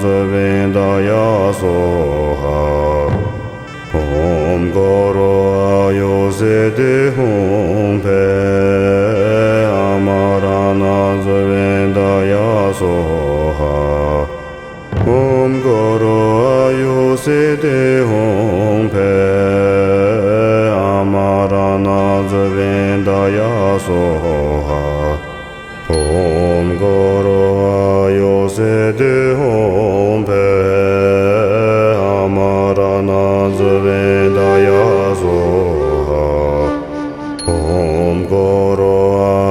Vindaya Soha Om Goro Ayose De Hum Pe Amarana Vindaya Soha Om Goro Ayose De Hum Pe Amarana Vindaya Soha Om Goro Ayose De Hum Pe Amarana Vindaya Soha Om Goro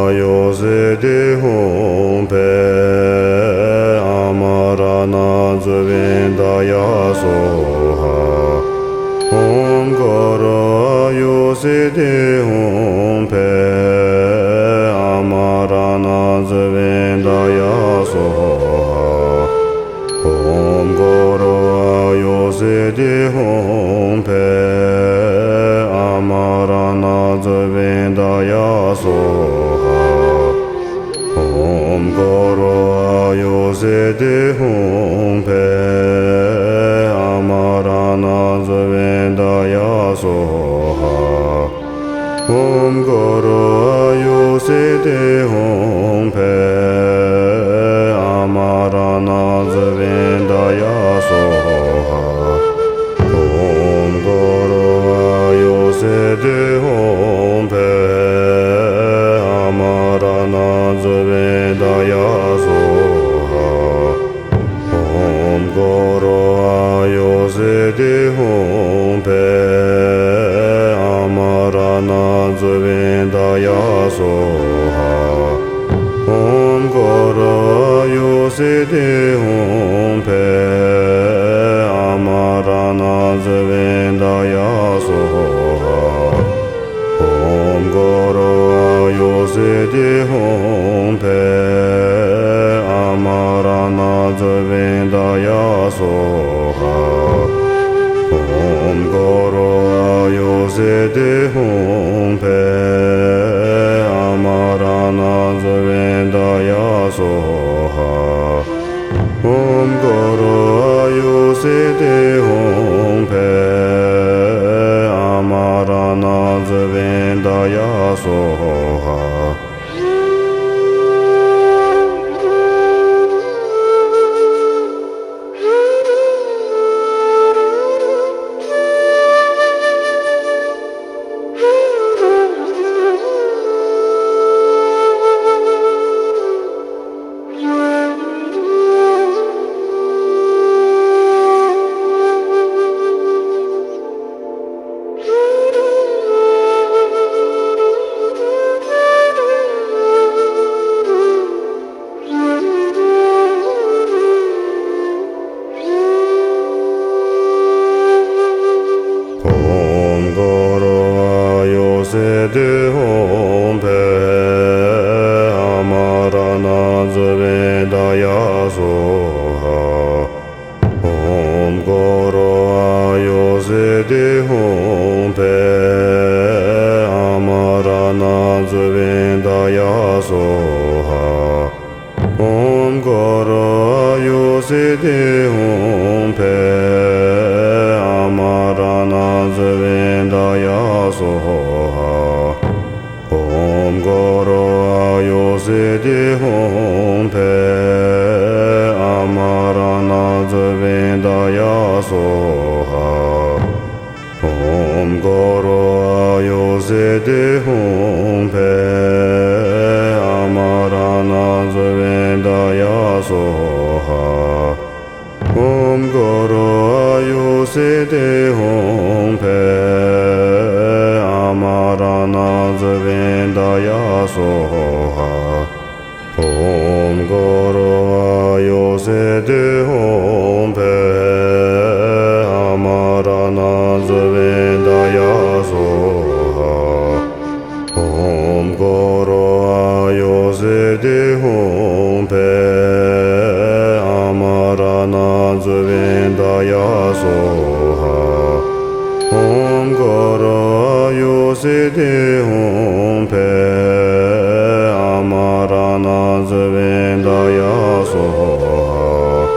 Ayose De Hum Pe Amarana Vindaya Soha Om Goro Ayose De Hum Pe Amarana Vindaya Soha Om Goro Ayose De Hum Pe Amarana Vindaya Soha Om Goro Ayose De Hum Pe Amarana Vindaya Soha Om Goro Ayose De Hum Pe Amarana Vindaya Soha Om Goro Ayose De Hum Pe Amarana Vindaya Soha Om Goro Ayose De Hum Pe Amarana Vindaya Soha Om Goro Ayose De Hum Pe Amarana Vindaya Soha Om Goro Ayose De Hum Pe Amarana Vindaya Soha Om Goro Ayose De Hum Pe Amarana Vindaya Soha Om Goro Ayose De Hum Pe Amarana Vindaya Soha Om Goro Ayose De Hum Pe Amarana Vindaya Soha Om Goro Ayose De Hum Pe Amarana Vindaya Soha Om Goro Ayose De Hum Pe Amarana Vindaya Soha Om Goro Ayose De Hum Pe Amarana Vindaya Soha Om Goro Ayose De Hum Pe Amarana Vindaya Soha Om Goro Ayose De Hum Pe Amarana Vindaya Soha Om Goro Ayose De Hum Pe Amarana Vindaya Soha Om Goro Ayose De Hum Pe Amarana Vindaya Soha Om Goro Ayose De Hum Pe Amarana Vindaya Soha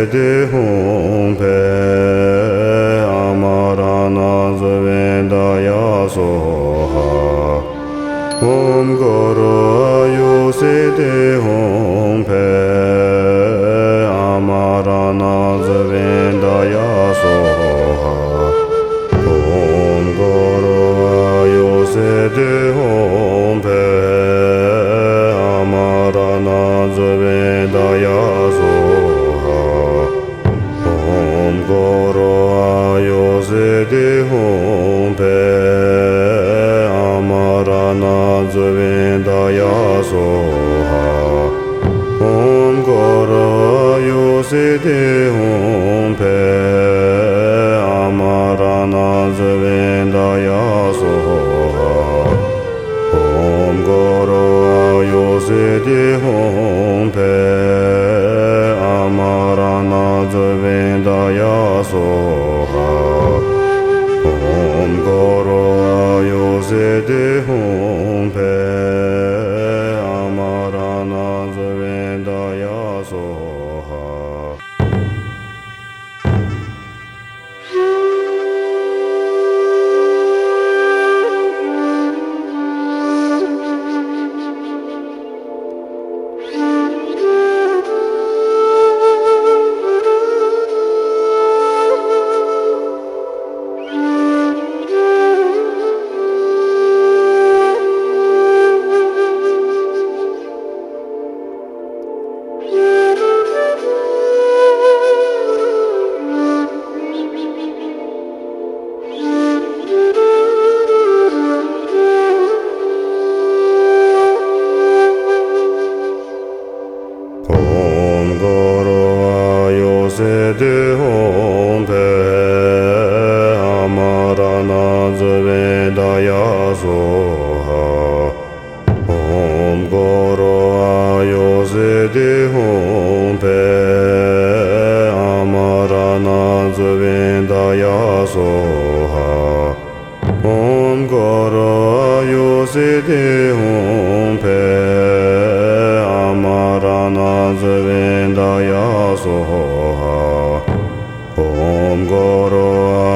de hum pe amarana zavenda ya soha om goro ayo se de hum pe amarana zavenda ya soha om goro ayo se de hum pe amarana zavenda ya soha om goro ayo se de hum pe amarana zavenda ya soha om goro ayo se de hum pe amarana zavenda ya soha om goro ayo se de hum pe amarana zavenda ya soha om goro ayo se de hum pe amarana zavenda ya soha om goro ayo se de hum pe amarana zavenda ya soha om goro ayo se de hum pe amarana zavenda ya soha om goro ayo se de hum pe amarana zavenda ya soha om goro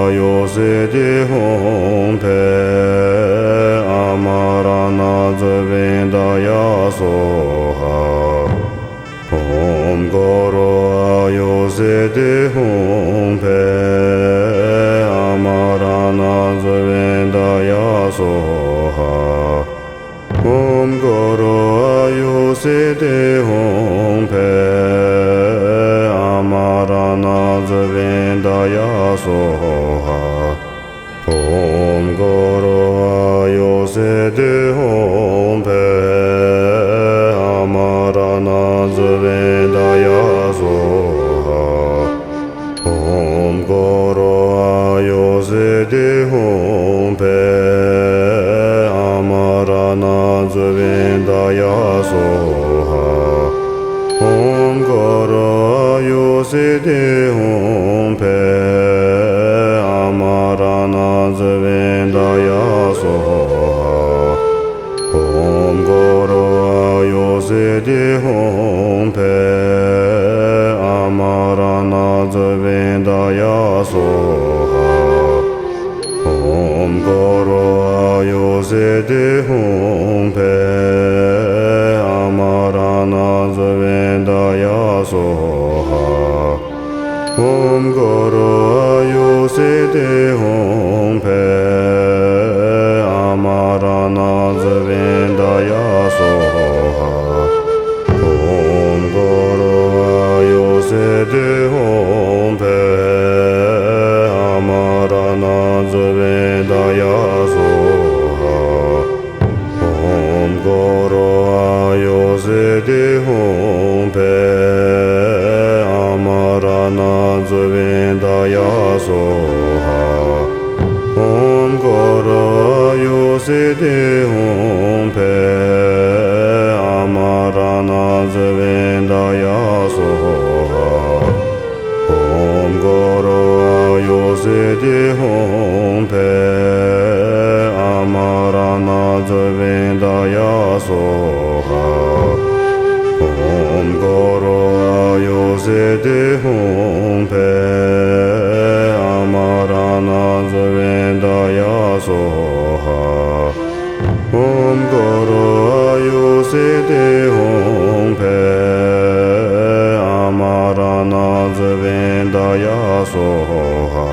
ayo se de hum pe amarana zavenda ya soha om goro ayo se de hum pe amarana zavenda ya soha om goro ayo se de hum pe amarana zavenda ya soha om goro ayo se de hum pe amarana zavenda ya soha om goro ayo se de hum pe amarana zavenda ya soha om goro ayo se de hum pe amarana zavenda ya soha om goro ayo se de hum pe amarana zavenda ya soha om goro ayo se de hum pe amarana zavenda ya soha om goro ayo se de hum pe amarana zavenda ya soha om goro ayo se de hum pe amarana zavenda ya soha om goro ayo se de hum pe amarana zavenda ya soha om goro ayo se de hum pe amarana zavenda ya soha om goro ayo se de hum pe amarana zavenda ya soha om goro ayo se de hong pe amarana zavenda ya soha om goro ayo se de hong pe amarana zavenda ya soha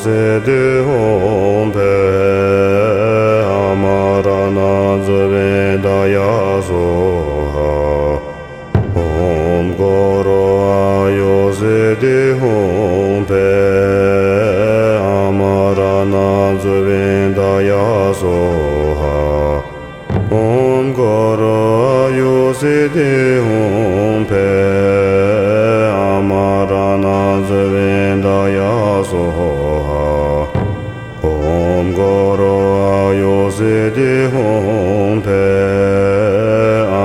se de hong pe amarana zavenda ya soha om goro ayo se de hong pe amarana zavenda ya soha om goro ayo se de hong pe amarana zavenda ya soha om goro ayo se de hong pe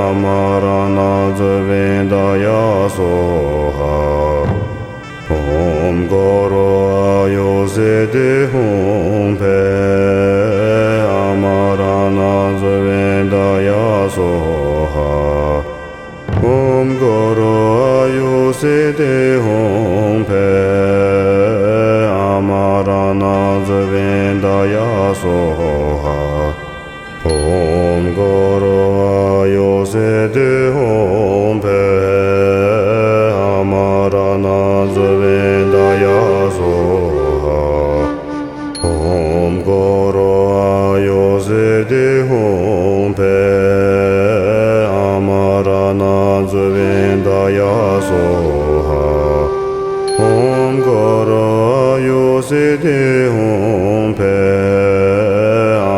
amarana zavenda ya soha om goro ayo se de hong pe amarana zavenda ya soha om goro ayo se de hong pe amarana zavenda ya soha om goro ayo se de hong pe amarana zavenda ya soha om goro ayo se de hong pe amarana zavenda ya soha om goro ayo se de hong pe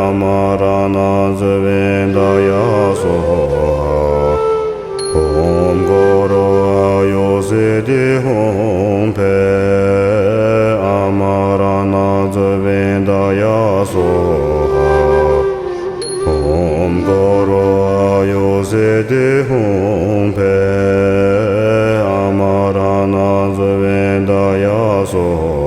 amarana zavenda ya soha om goro ayo se de hong pe amarana zavenda ya soha om goro ayo se de hong pe amarana zavenda ya soha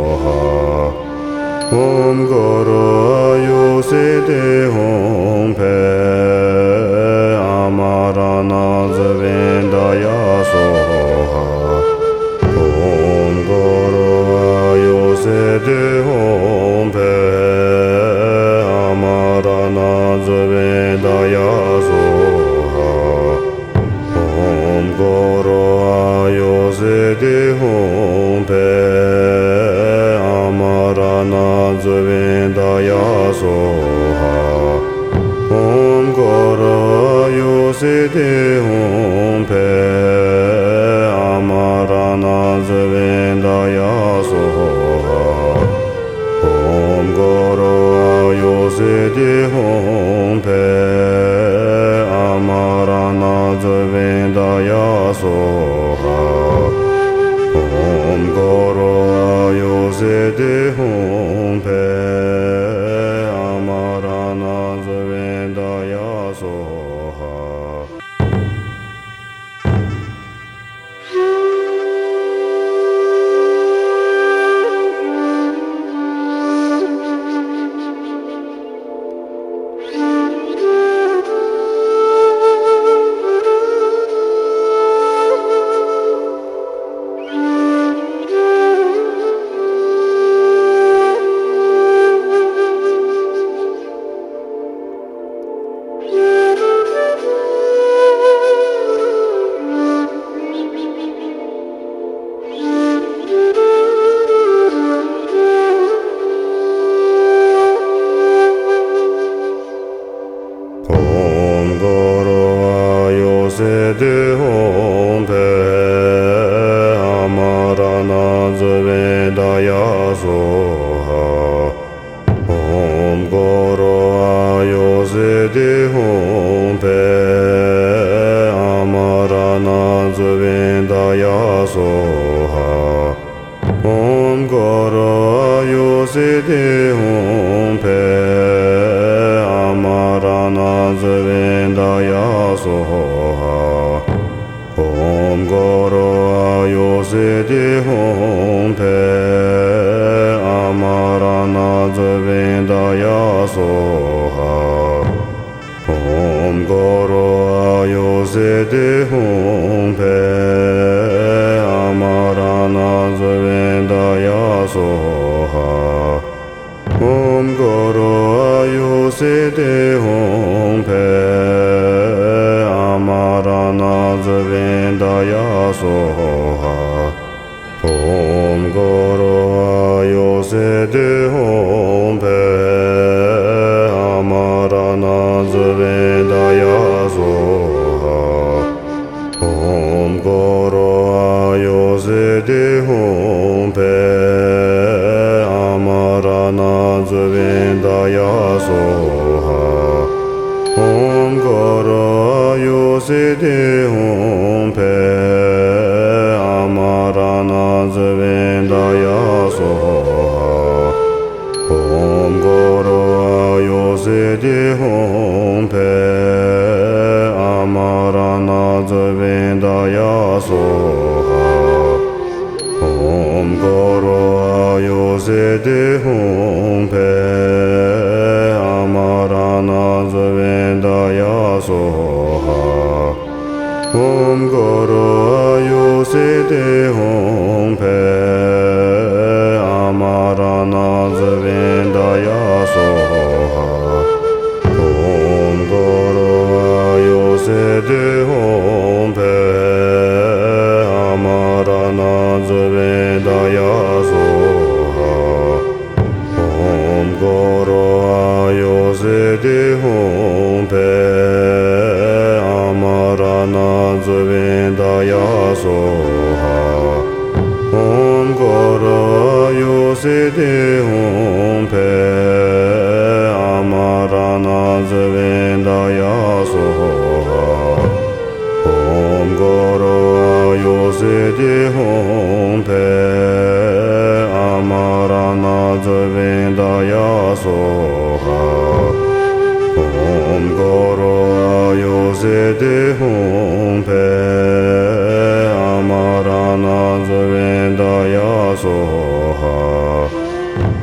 om goro ayo se de hong pe amarana zavenda ya soha om goro ayo se de hong pe amarana zavenda ya soha om goro ayo se de hong pe amarana zavenda ya soha om goro ayo se de hong pe amarana zavenda ya soha om goro ayo se de hong pe amarana zavenda ya soha om goro ayo se de hong pe amarana zavenda ya soha Siddhi Om Pe Amarana Zavendaya Soha Om Goro Ayo Siddhi Om Pe Amarana Zavendaya Soha Om Goro Ayo Siddhi Om Pe Amarana Zavendaya Soha Om Goro Ayo Siddhi Om Pe Amarana Zavendaya Soha Om Goro Ayo Siddhi Om Pe Amarana Zavendaya Soha Om Goro Ayo Siddhi Om Pe Amarana Zavendaya Soha Om Goro Ayo Siddhi Om Pe Amarana Zavendaya Soha Om Goro Ayo Siddhi Om Pe Amarana Zavendaya Soha Om Goro Ayo Siddhi Om Pe Amarana Zavendaya Soha Om Goro Ayo Siddhi Om Pe Amarana Zavendaya Soha Om Goro Ayo Siddhi Om Pe Amarana Zavendaya Soha Om Goro Ayo Siddhi Om Pe Amarana Zavendaya Soha Om Goro Ayo Siddhi Om Pe Amarana Zavendaya Soha Om Goro Ayo Siddhi Om Pe Amarana Zavendaya Soha Om Goro Ayo Siddhi Om Pe Amarana Zavendaya Soha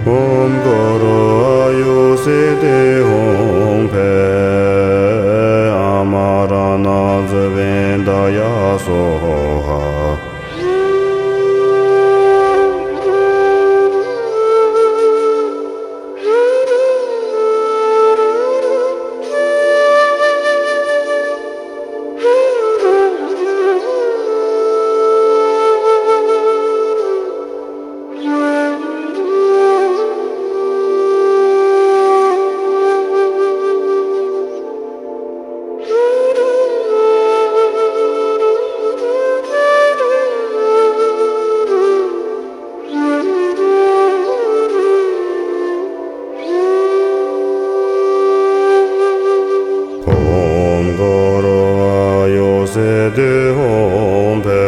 Om Goro Ayo Siddhi Om Pe Amarana Zavendaya Soha Siddhi Om Pe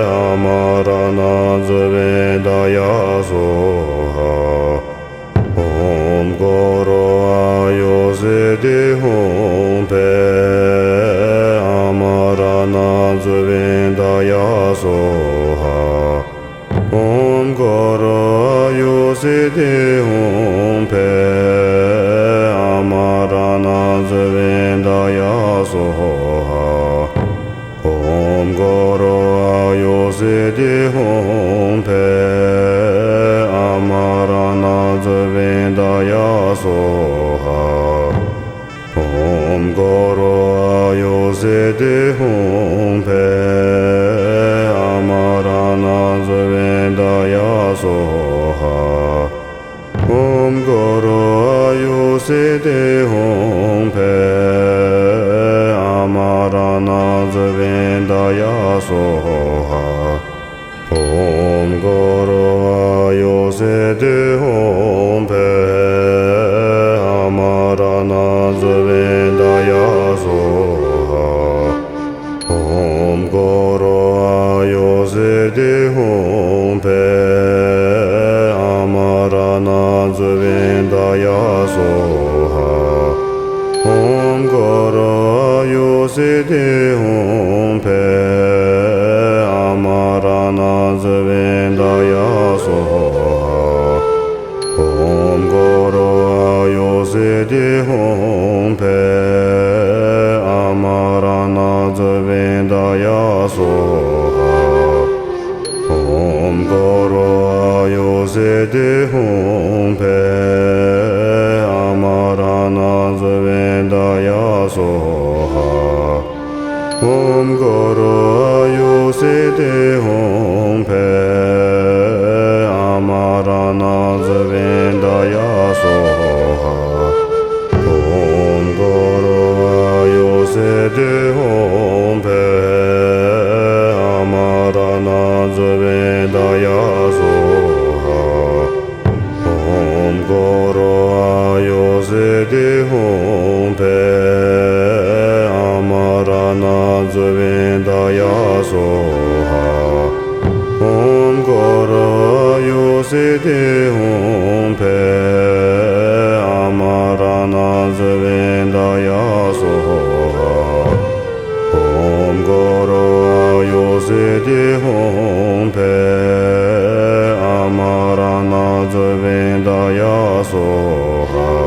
Amarana Zavendaya Soha Om Goro Ayo Siddhi Om Pe Amarana Zavendaya Soha Om Goro Ayo Siddhi Om Pe Amarana Zavendaya Soha Om Goro Ayo Siddhi Om Pe Amarana Zavendaya Soha Om Goro Ayo Siddhi Om Pe Amarana Zavendaya Soha Om Goro Ayo Siddhi Om Pe Amarana Zavendaya Soha Om Goro Ayo Siddhi Om Pe Amarana Zavendaya Soha Om Goro Ayo Siddhi Om Pe Amarana Amarana Zuvindaya Soha Om Goro Ayusiti Om Pe Amarana Zuvindaya Soha Om Goro Ayusiti Om Pe Amarana Zuvindaya Soha Om Goro Ayusiti Om Pe Amarana Zuvindaya Soha Om Goro Ayusiti Om Pe Amarana Zuvindaya Soha Om Goro Ayusiti Om Pe Amarana Zuvindaya Soha Om Goro Ayusiti Om Pe Amarana Zuvindaya Soha Om Goro Ayusiti Om Pe Amarana Zuvindaya Soha Om Goro Ayusiti Om Pe Amarana Zuvindaya Soha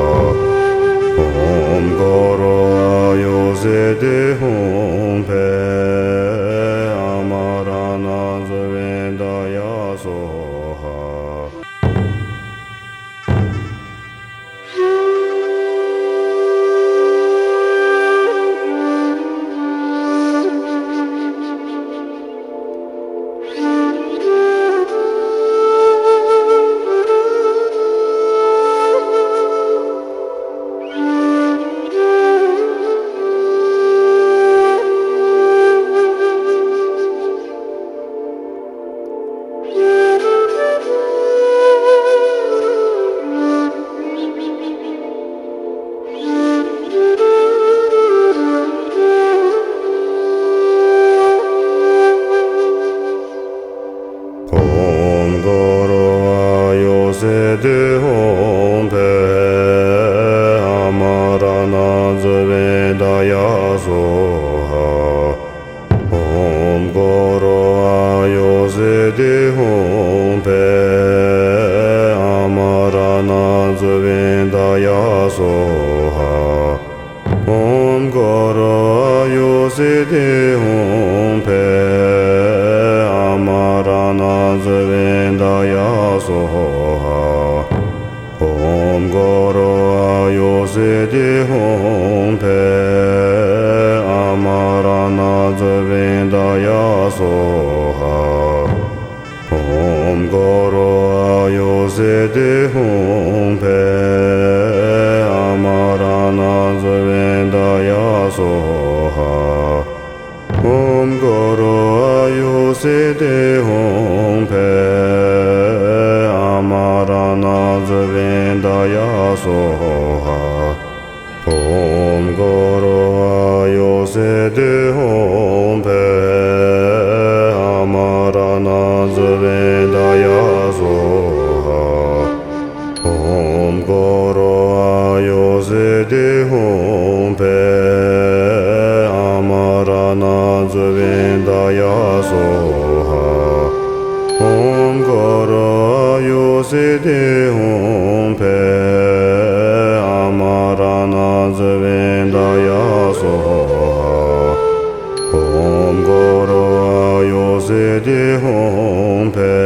Om Goro Ayusiti Om Pe Amarana Zuvindaya Soha Om Goro Ayusiti Om Pe Amarana Zuvindaya Soha Om Goro Ayusiti Om Pe Amarana Zuvindaya Soha Om Goro Ayusiti Om Pe Amarana Zuvindaya Soha Om Goro Ayusiti Om Pe Amarana Zuvindaya Soha Om Goro Ayusiti Om Pe Amarana Zuvindaya Soha Om Goro Ayusiti Om Pe Amarana Zuvindaya Soha Om Goro Ayusiti Om Pe Amarana Zuvindaya Soha Om Goro Ayusiti Om Pe Amarana Zuvindaya Soha Om Goro Ayusiti Om Pe Amarana Zuvindaya Soha Om Goro Ayusiti Om Pe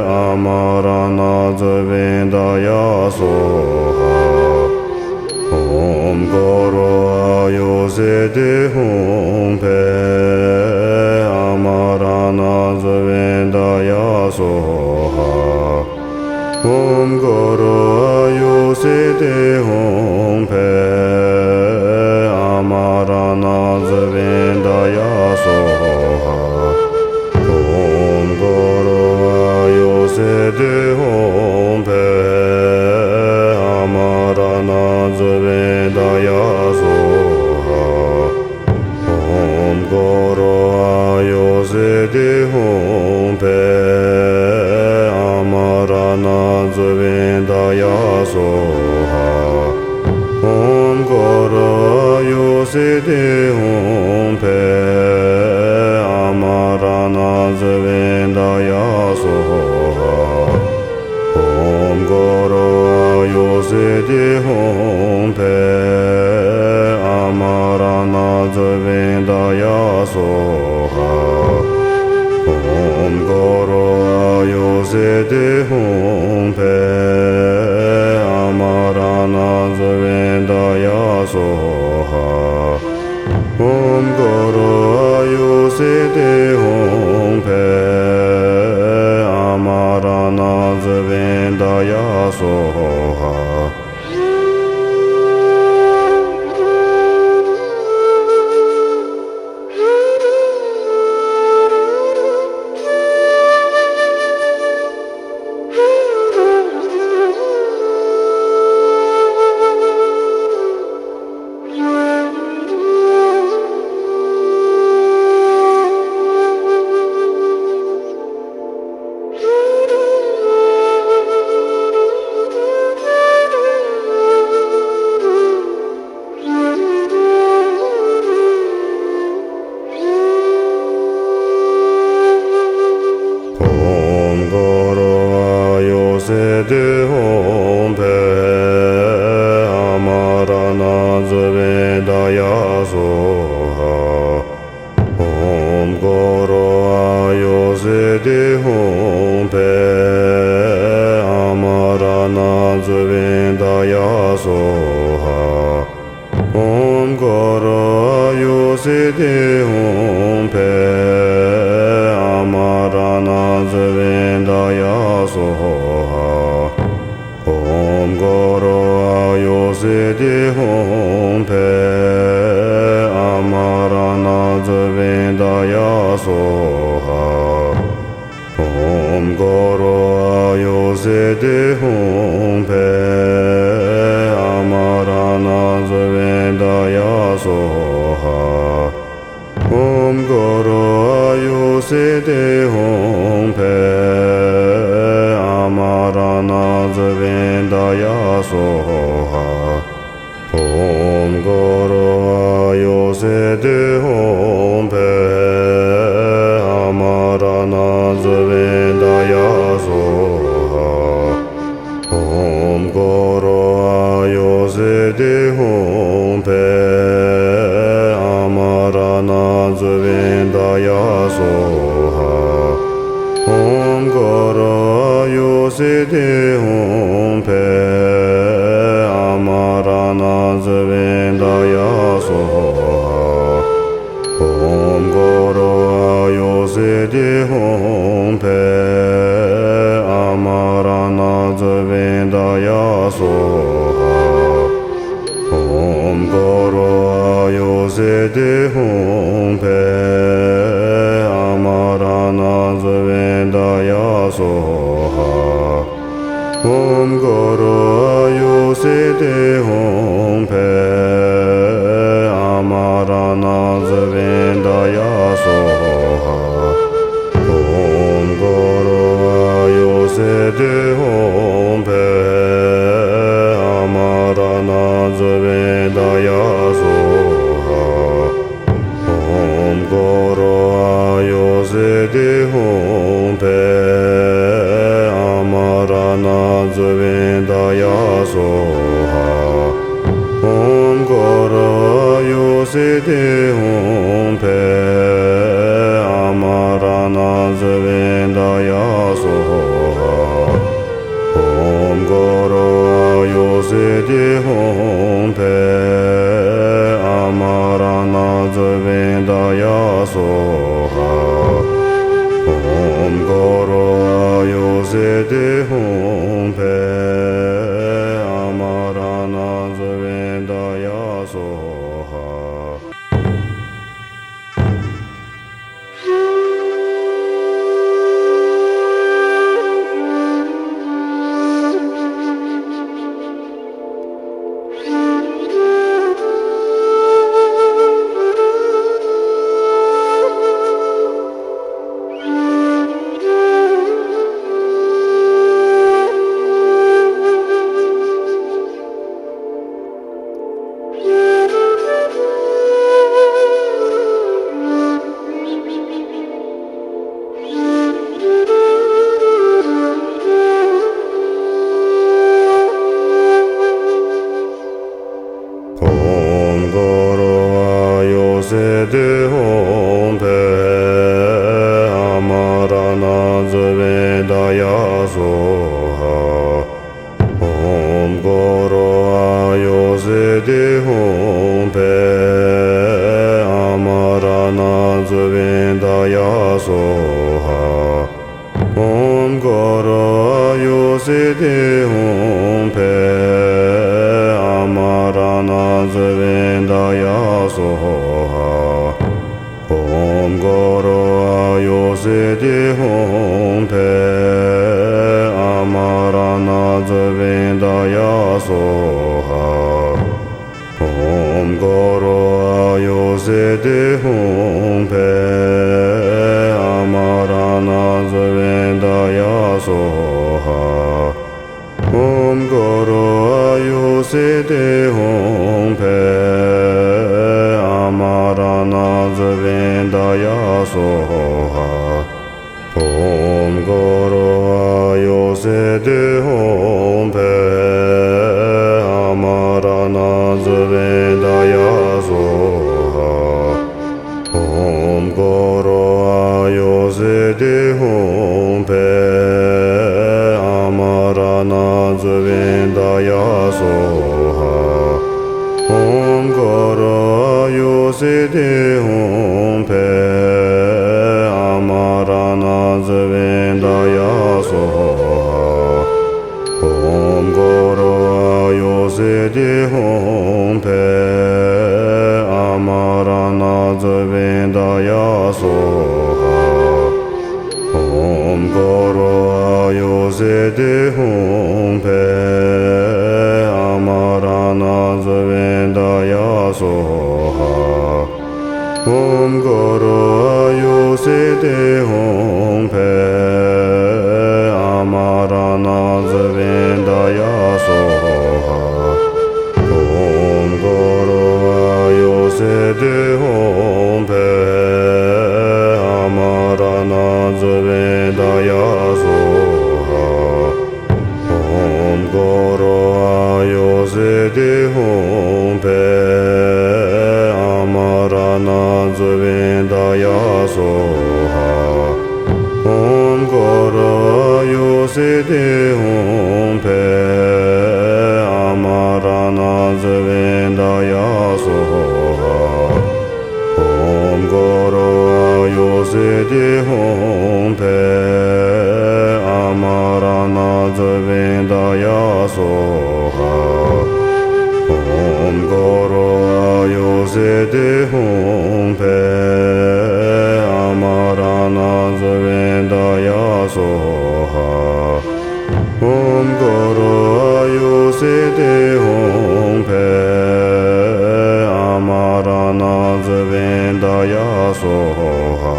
Amarana Zuvindaya Soha Om Goro Ayusiti Om Pe Amarana Zuvindaya Soha Om Goro Ayusiti Om Pe Amarana Zuvindaya Soha Om Goro Ayusiti Om Pe Amarana Zuvindaya Soha Om Goro Ayusiti Om Pe Amarana Zuvindaya Zavendaya Soha Om Goro Yosede Om Pe Amarana Zavendaya Soha Om Goro Yosede Om Pe Amarana Zavendaya Soha Om Goro Yosede Om Pe Amarana Zavendaya Soha Om Goro Yosede Om Pe Amarana Zavendaya Soha hum pe amarana zavendaya soha Om goro ayosede hum pe amarana zavendaya soha Om goro ayosede hum pe amarana zavendaya soha Om goro ayosede hum pe amarana zavendaya soha Om goro ayosede hum pe amarana zavendaya soha Om goro ayosede hum pe amarana zavendaya soha Om goro ayosede hum pe amarana zavendaya soha Om goro ayosede hum pe amarana zavendaya soha Om goro ayosede hum pe amarana zavendaya soha Om goro ayosede hum pe amarana zavendaya soha Om goro ayosede hum pe amarana zavendaya soha Om goro ayosede hum pe amarana zavendaya soha Om goro ayosede hum pe amarana zavendaya soha Om goro ayosede hum pe amarana zavendaya soha Om goro ayosede hum pe amarana zavendaya soha Om goro ayosede hum pe amarana zavendaya soha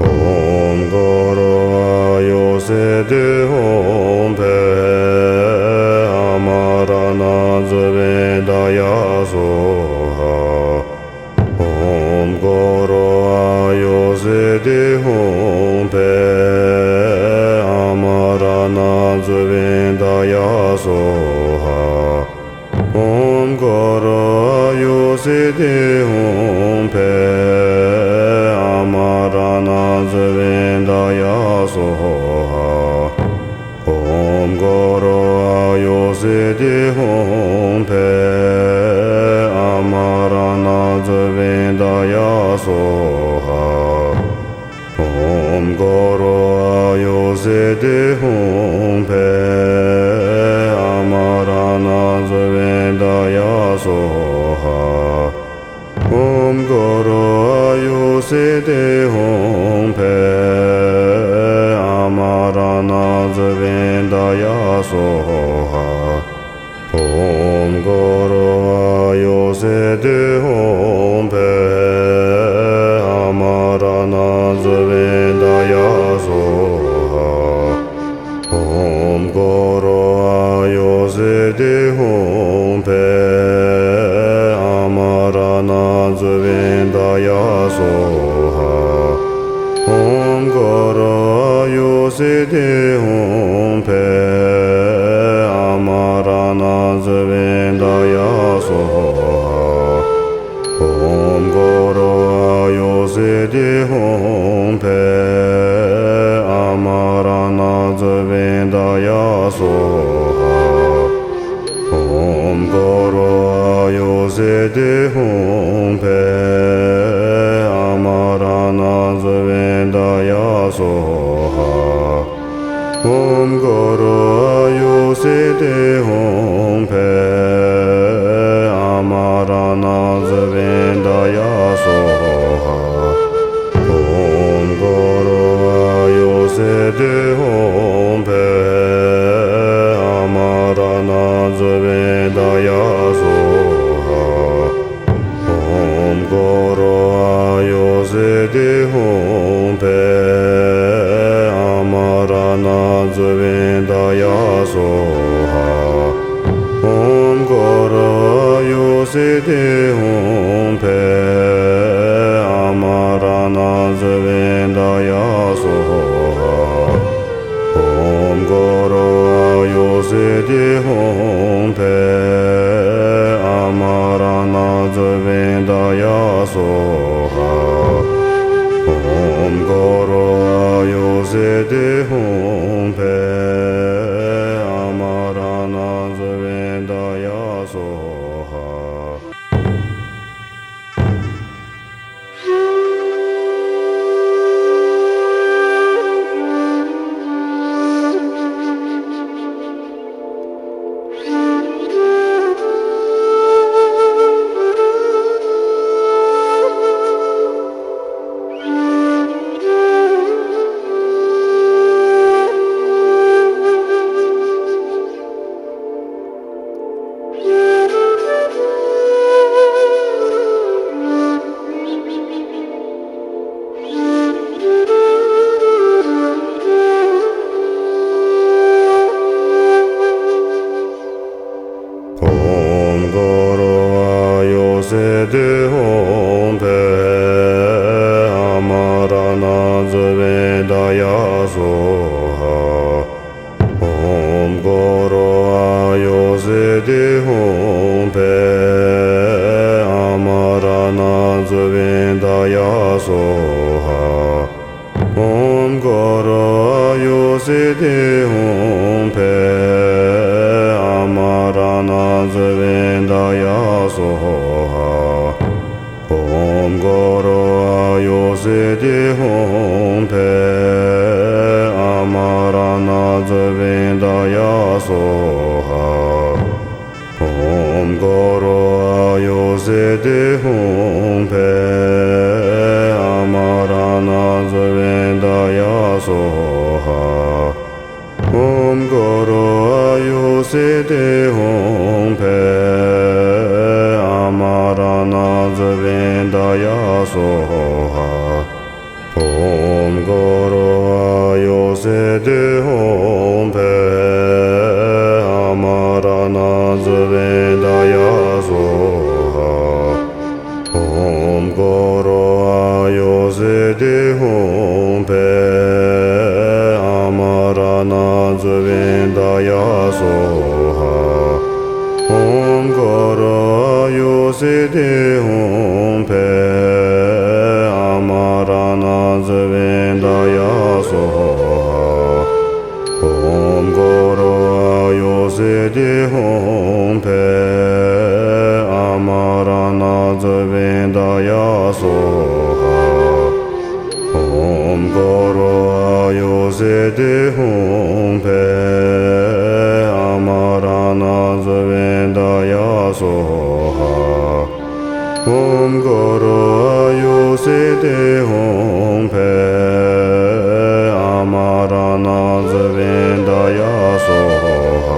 Om goro ayosede hum pe amarana zavendaya soha Om goro ayosede hum pe amarana zavendaya soha Om goro ayosede hum pe amarana zavendaya soha Om goro ayosede hum pe amarana zavendaya soha Om goro ayosede hum pe amarana zavendaya soha Om goro ayosede hum pe amarana zavendaya soha Om goro ayosede hum pe amarana zavendaya soha Om goro ayosede hum pe amarana Vindaya Soha Om Goro Ayusiti Om Pe Amarana Vindaya Soha Om Goro Ayusiti Om Pe Amarana Vindaya Soha Om Goro Ayusiti Om Pe Amarana Vindaya Soha Om Goro Ayusiti Om Pe Amarana Vindaya Soha Om Goro Ayusiti Om Pe Amarana Vindaya Soha Om Goro Ayusiti Om Pe Amarana Vindaya Soha Om Goro Ayusiti Om Pe Amarana Vindaya Soha Om Goro Ayusiti Om Pe Amarana Vindaya Soha Om Goro Ayusiti Om Pe Amarana Vindaya Soha Om Goro Ayusiti Om Pe Amarana Vindaya Soha Om Goro Ayusiti Om Pe Amarana Vindaya Soha Om Goro Ayusiti Om Pe Amarana Vindaya Soha Om Goro Ayusiti Om Pe Amarana Vindaya Soha Om Goro Ayusiti Om Pe Amarana Vindaya Soha Om Goro Ayusiti Om Pe Amarana Vindaya Soha Om Goro Ayusiti Om Pe Amarana Vindaya Soha Om Goro Ayusiti Om Pe Amarana Vindaya Soha Om Goro Ayusiti Om Pe Amarana Vindaya Soha Om Goro Ayusiti Om Pe Amarana Vindaya Soha Om Goro Ayusiti Om Pe Amarana Vindaya Soha Om Goro Ayusiti Om Pe Amarana Vindaya Soha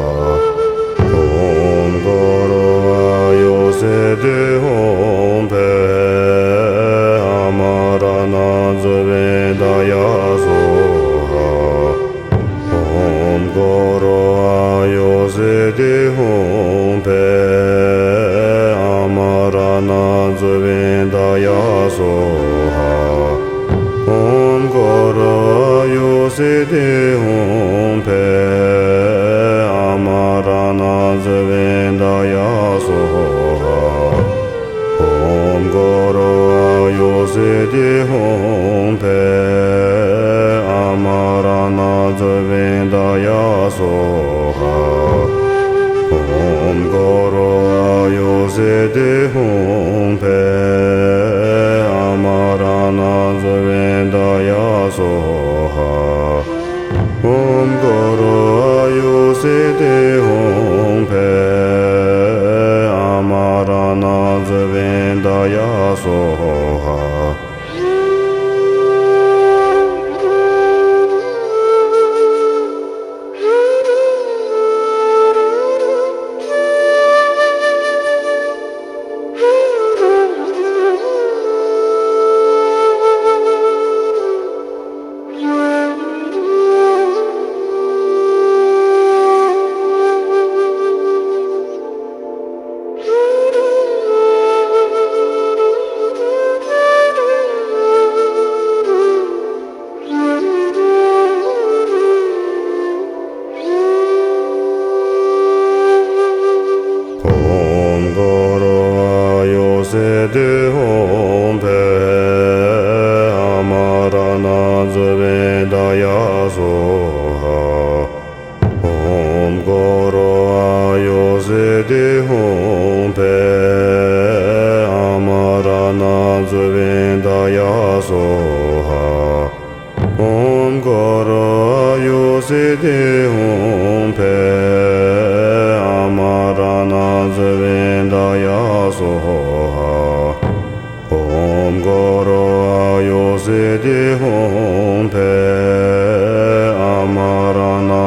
Om Goro Ayusiti Om Pe Amarana Vindaya Soha Om Goro Ayusiti Om Pe Amarana Vindaya Vendaya Soha Om Gora Yosede Om Pe Amarana Vendaya Soha Om Gora Yosede Om Pe Amarana Vendaya Soha Om Goro Yosede Hum Pe Amarana Vendaya Soha Om Goro Yosede Hum Pe Amarana Vendaya Soha Yosede Hom Pe Amarana Vendaya Soha Om Goro Yosede Hom Pe Amarana Vendaya Soha Om Goro Yosede Hom Pe Amarana Vendaya Soha Om Goro Yosede Hom Pe Amarana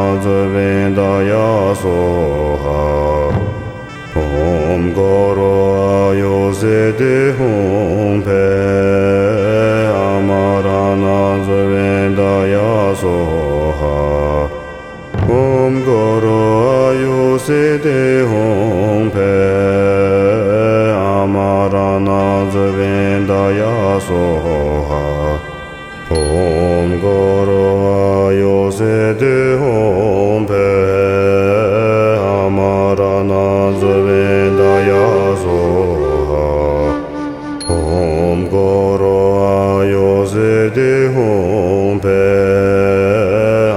Vendaya Soha Om Goro Yosede Hom Pe Amarana Vendaya Soha Om Goro Yosede Hom Pe Amarana Vendaya Soha Om Goro Yosede Hom Pe Amarana Vendaya Soha Om Goro Yosede Hom Pe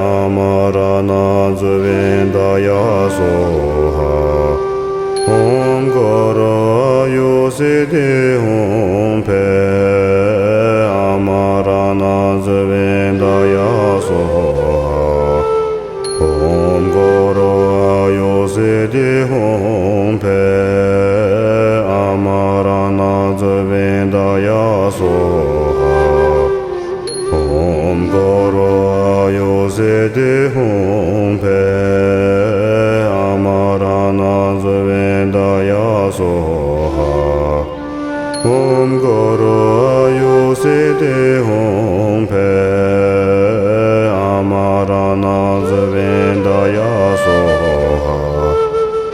Amarana Vendaya Soha Om Goro Yosede Hom Pe Amarana Vendaya Soha Om Goro Yosede Hom Pe Amarana Vendaya Soha Om Goro Yosede Hom Pe Amarana Vendaya Soha Om Goro Yosede Hom Pe Amarana Vendaya Soha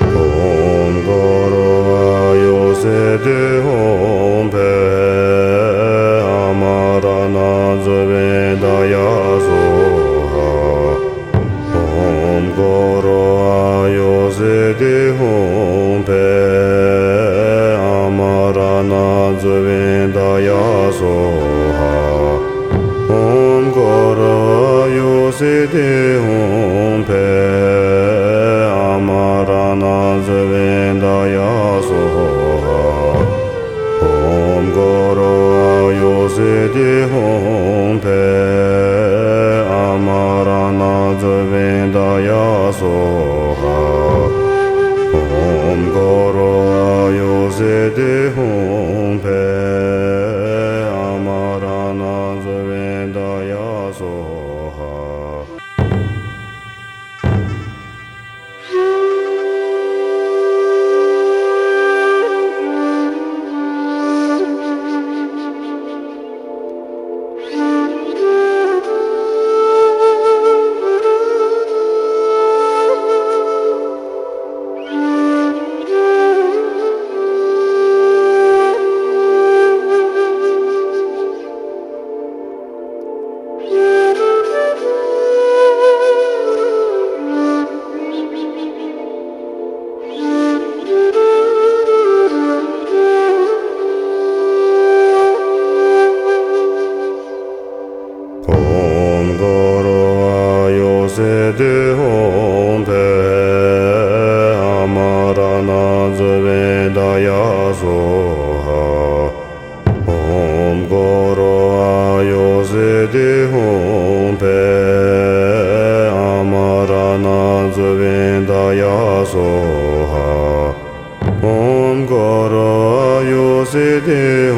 Om Goro Yosede Hom Pe Amarana Vendaya Soha Om Goro Yosede Hom Pe Amarana Vendaya Soha Om Goro Yosede Hom Pe Amarana Vendaya Soha Om Goro Yosede Hom Pe Amarana Vendaya Soha Om Goro Yosede Hom Pe Amarana Vendaya Soha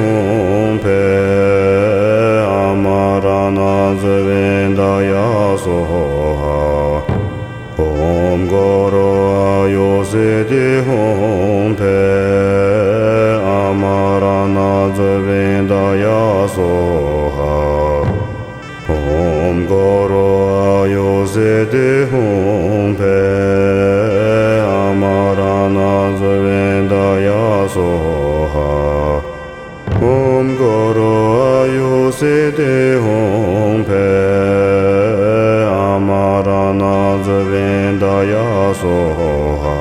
hum pe amarana zvendaya soha Om goro ayose de hum pe amarana zvendaya soha Om goro ayose de hum pe amarana zvendaya soha Om goro ayose de hum pe amarana zvendaya soha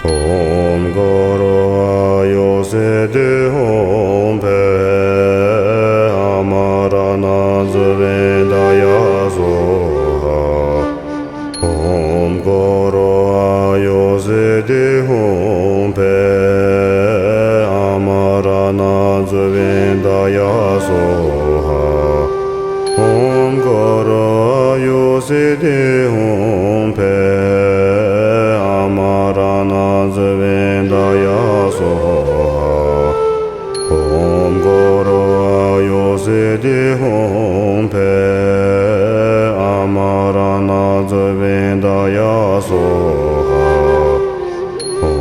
Om goro ayose de hum pe amarana zvendaya soha Om goro ayose de hum pe amarana zvendaya soha Om goro ayose de hum pe amarana zvendaya soha Om goro ayose de hum pe amarana zvendaya soha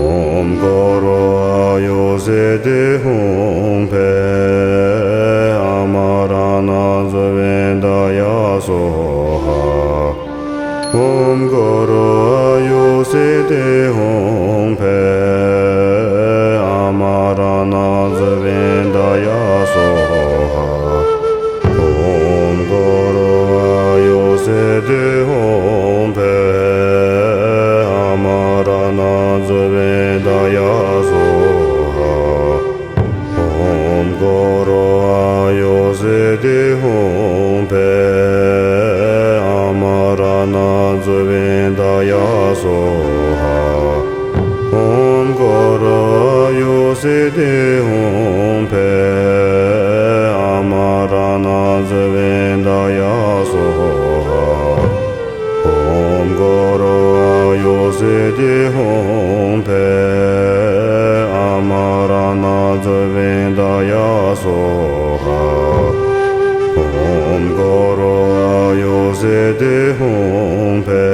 Om goro ayose de hum pe amarana zvendaya soha Om goro ayose de hum pe amarana zvendaya soha Om goro ayose de hum pe amarana zvendaya soha Om goro ayose de hum pe amarana zvendaya soha Om goro ayose de hum pe amarana zvendaya soha Om goro ayose de hum pe amarana zvendaya soha Om goro ayose de hum pe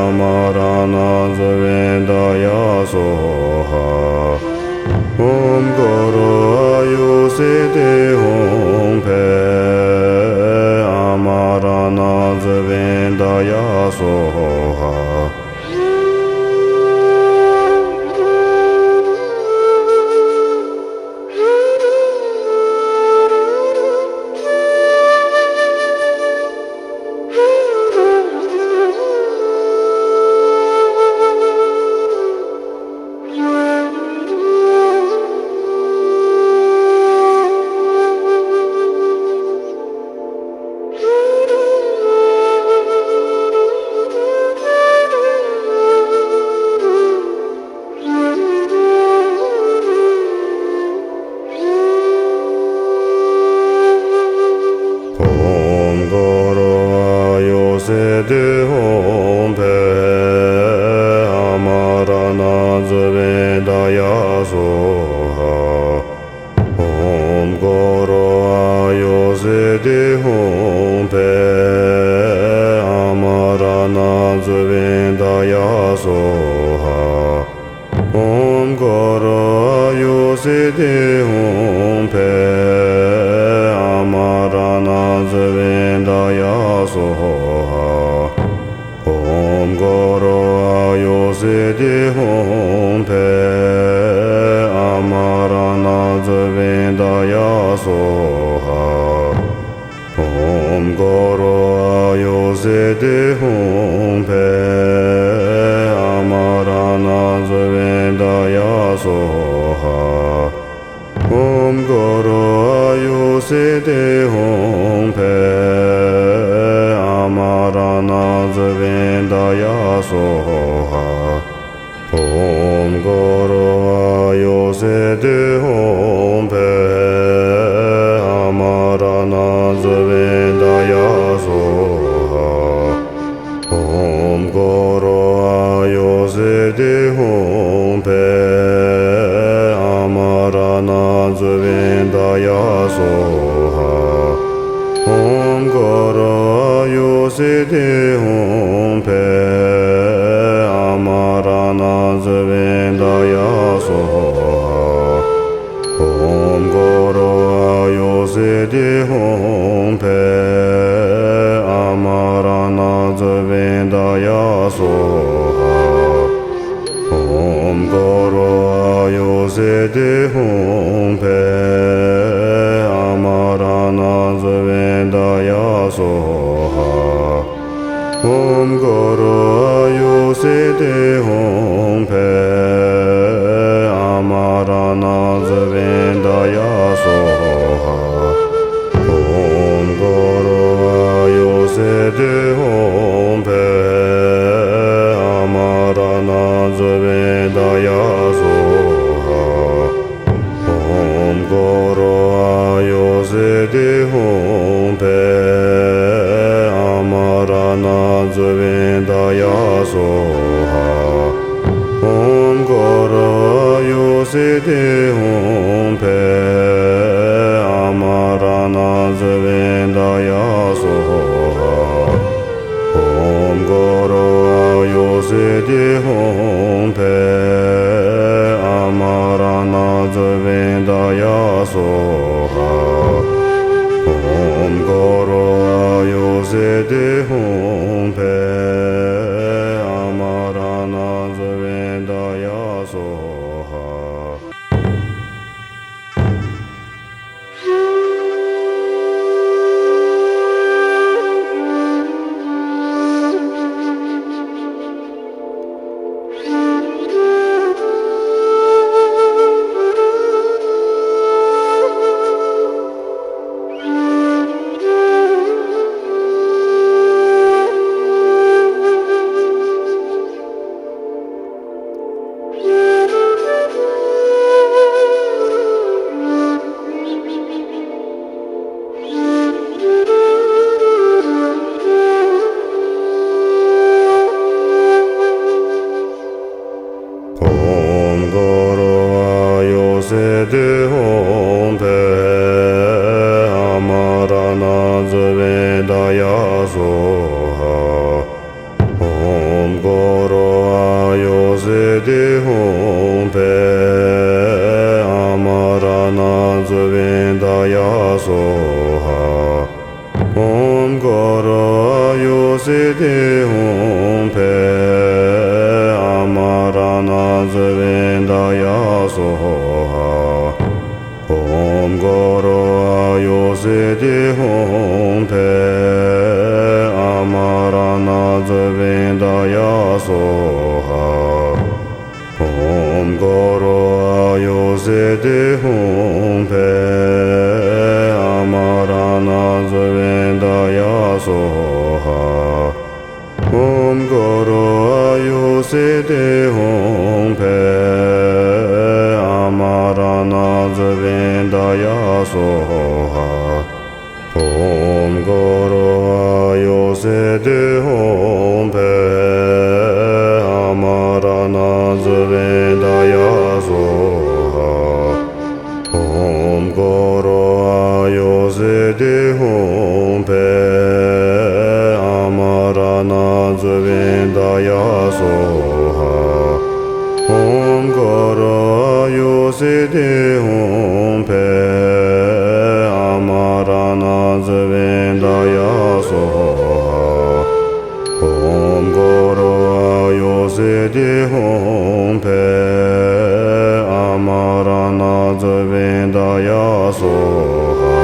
amarana zvendaya soha Om goro ayose de hum pe amarana zvendaya soha de hum pe amarana zvendaya soha Om goro ayose de hum pe amarana zvendaya soha Om goro ayose de hum pe amarana zvendaya soha Om goro ayose de hum pe amarana zvendaya soha Om goro ayose de hum pe amarana zvendaya soha Om goro ayose de hum pe amarana zvendaya soha Om goro ayose de hum pe amarana zvendaya soha Om goro ayose de hum pe amarana Zubindaya Soha Om Goro Yosidi Om Pe Amarana Zubindaya Soha Om Goro Yosidi Om Pe Amarana Zubindaya Soha Om Goro Yosidi Om Pe Amarana Zubindaya Soha Om Goro Yosidi Om Pe Amarana Zubindaya Soha Om Goro Yosidi Om Pe Amarana Zubindaya Soha Om Goro Yosidi Om Pe Amarana Zubindaya Soha Om Goro Yosidi Om Pe Amarana Zubindaya Soha Om Goro Yosidi Om Pe Amarana Zubindaya Soha Om Goro Yosidi Om Pe Amarana Zubindaya Soha Om Goro Yosidi Om Pe Amarana Zubindaya Soha Om Goro Yosidi Om Pe Amarana Zubindaya Soha Om Goro Yosidi Om Pe Amarana Zubindaya Soha Om Goro Yosidi Om Pe Amarana Zubindaya Soha Om Goro Yosidi Om Pe Amarana Zubindaya Soha Om Goro Yosidi Om Pe Amarana Zubindaya Soha Om Goro Yosidi Om Pe Amarana Zubindaya Soha Om Goro Yosidi Om Pe Amarana Zubindaya Soha Om Goro Yosidi Om Pe Amarana Zubindaya Soha Om Goro Yosidi Om Pe Amarana Zubindaya Soha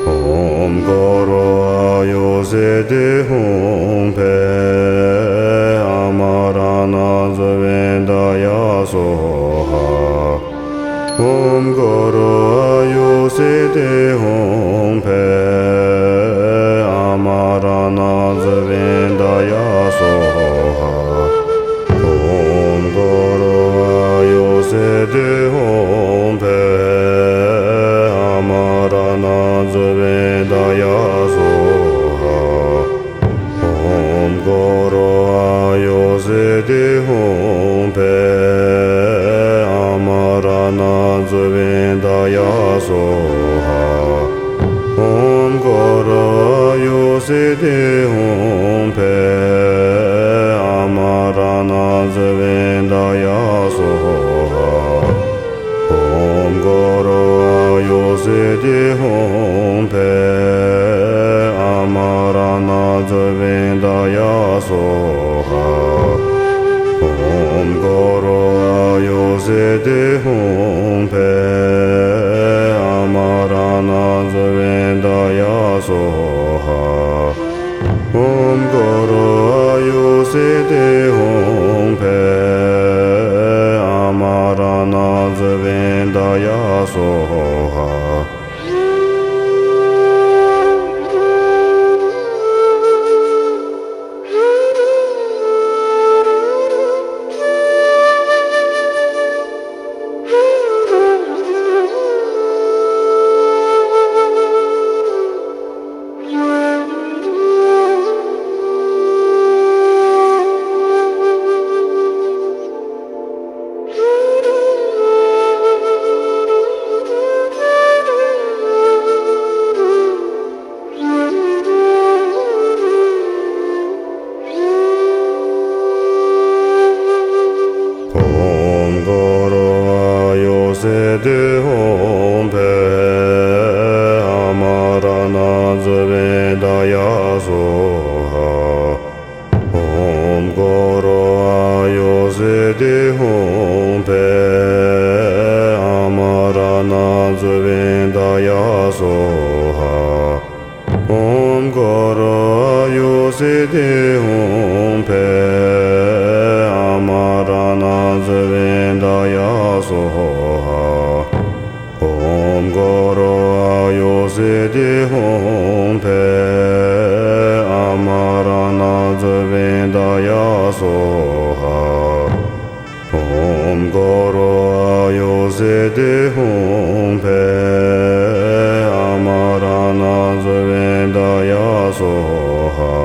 Om Goro Yosidi Om Pe Amarana Zubindaya Soha Om Goro Yosidi Om Pe Amarana Zubindaya Soha Om Goro Yosidi Om Pe Amarana Zubindaya Soha Om Goro Yosidi Om Pe Amarana Zubindaya Vendaya Soha Om Goro Yosede Om Pe Amarana Vendaya Soha Om Goro Yosede Om Pe Amarana Vendaya Soha Om Goro Yosede Om Pe Amarana Vendaya Soha Om Goro Yosede Om Pe Amarana Vendaya Soha Om Goro Yosede Om Pe Amarana Vendaya Soha Om Goro Yosede Om Pe Amarana Vendaya Soha Om Goro Yosede Om Pe Amarana Vendaya Soha Om Goro Yosede Om Pe Amarana Vendaya Soha Om Goro Yosede Om Pe Amarana Vendaya Soha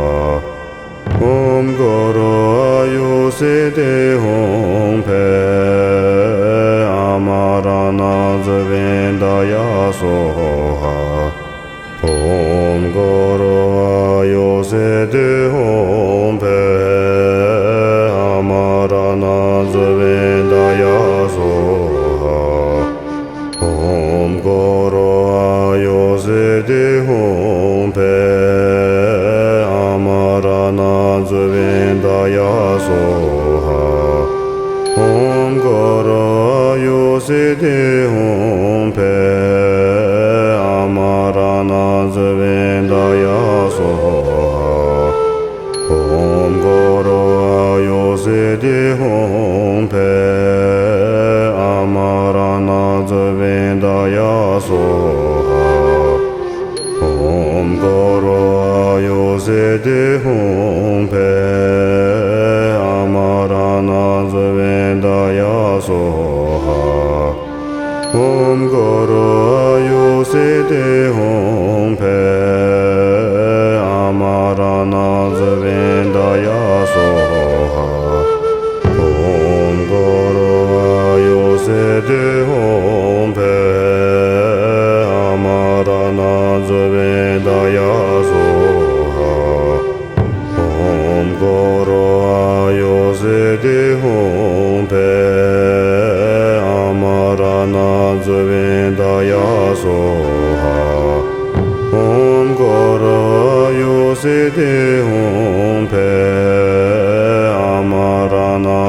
Om Goro Yosede Om Pe Amarana Vendaya Soha Om Goro Yosede Om Pe Amarana Vendaya Soha Om Goro Yosede Om Pe Amarana Vendaya Soha Om Goro Yosede Om Pe Amarana Vendaya Soha Om Goro Yosede Om Pe Amarana Vendaya Soha Om Goro Yosede Om Pe Amarana Vendaya Soha Om Goro Yosede Om Pe Amarana Vendaya Soha Om Goro Yosede Om Pe Amarana Vendaya Soha Om Goro Yosede Om Pe Amarana Vendaya Soha Om Goro Yosede Om Pe Amarana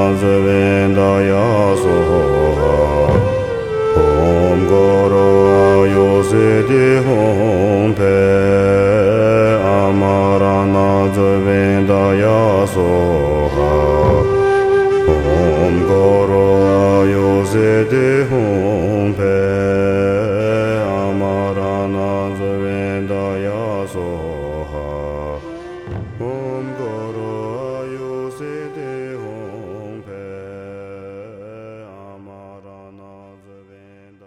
Vendaya Soha Om Goro Yosede Om Pe Amarana Vendaya Soha Om Goro Yosede Om Pe Amarana Vendaya Soha